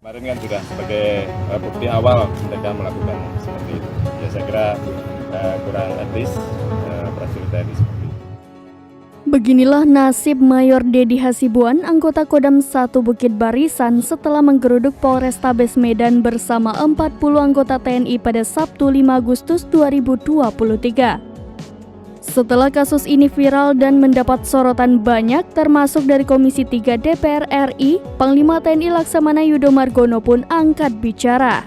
Kemarin kan sudah sebagai bukti awal mereka melakukan seperti itu. Ya saya kira kurang etis prajurit TNI seperti itu. Beginilah nasib Mayor Dedi Hasibuan, anggota Kodam 1 Bukit Barisan setelah menggeruduk Polrestabes Medan bersama 40 anggota TNI pada Sabtu 5 Agustus 2023. Setelah kasus ini viral dan mendapat sorotan banyak termasuk dari Komisi 3 DPR RI, Panglima TNI Laksamana Yudo Margono pun angkat bicara.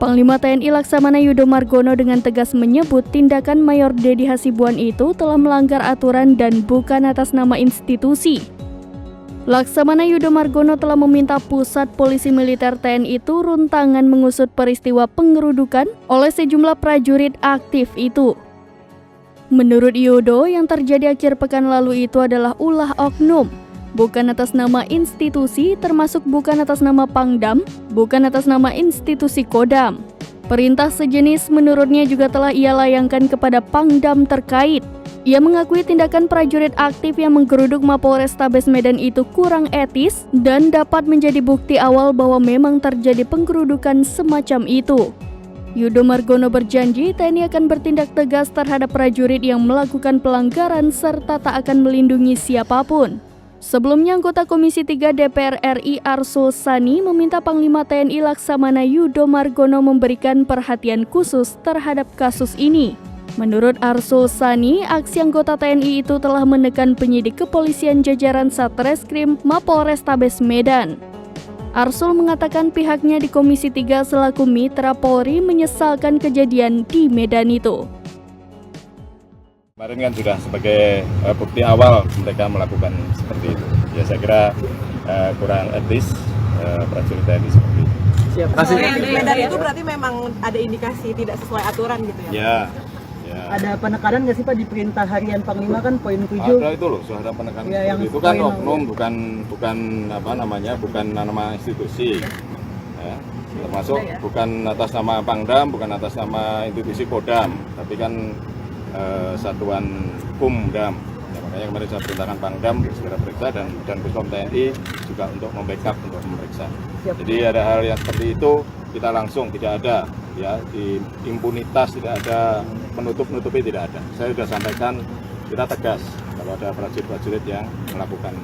Panglima TNI Laksamana Yudo Margono dengan tegas menyebut tindakan Mayor Dedi Hasibuan itu telah melanggar aturan dan bukan atas nama institusi. Laksamana Yudo Margono telah meminta Pusat Polisi Militer TNI turun tangan mengusut peristiwa pengerudukan oleh sejumlah prajurit aktif itu. Menurut Yudo, yang terjadi akhir pekan lalu itu adalah ulah oknum, bukan atas nama institusi, termasuk bukan atas nama Pangdam, bukan atas nama institusi Kodam. Perintah sejenis menurutnya juga telah ia layangkan kepada Pangdam terkait. Ia mengakui tindakan prajurit aktif yang menggeruduk Mapolrestabes Medan itu kurang etis dan dapat menjadi bukti awal bahwa memang terjadi penggerudukan semacam itu. Yudo Margono berjanji TNI akan bertindak tegas terhadap prajurit yang melakukan pelanggaran serta tak akan melindungi siapapun. Sebelumnya, anggota Komisi 3 DPR RI Arsul Sani meminta Panglima TNI Laksamana Yudo Margono memberikan perhatian khusus terhadap kasus ini. Menurut Arsul Sani, aksi anggota TNI itu telah menekan penyidik kepolisian jajaran Satreskrim Mapolrestabes Medan. Arsul mengatakan pihaknya di Komisi 3 selaku mitra Polri menyesalkan kejadian di Medan itu. Kemarin kan sudah sebagai bukti awal mereka melakukan seperti itu. Ya saya kira kurang etis prajurit TNI seperti itu. Siap. Di Medan itu berarti memang ada indikasi tidak sesuai aturan gitu ya? Ya. Ada penekanan nggak sih Pak di perintah harian Panglima kan poin 7? Ada itu loh, sudah ada penekanan Ya, yang itu kan poin oknum, bukan apa namanya, bukan nama institusi. Ya, termasuk bukan atas nama Pangdam, bukan atas nama institusi Kodam, tapi kan satuan Kumdam. Ya, makanya kemarin saya perintahkan Pangdam untuk segera periksa dan Puspom TNI juga untuk membackup untuk memeriksa. Siap. Jadi ada hal yang seperti itu kita langsung tidak ada ya di impunitas, tidak ada menutup-nutupi, tidak ada. Saya sudah sampaikan kita tegas kalau ada prajurit-prajurit yang melakukan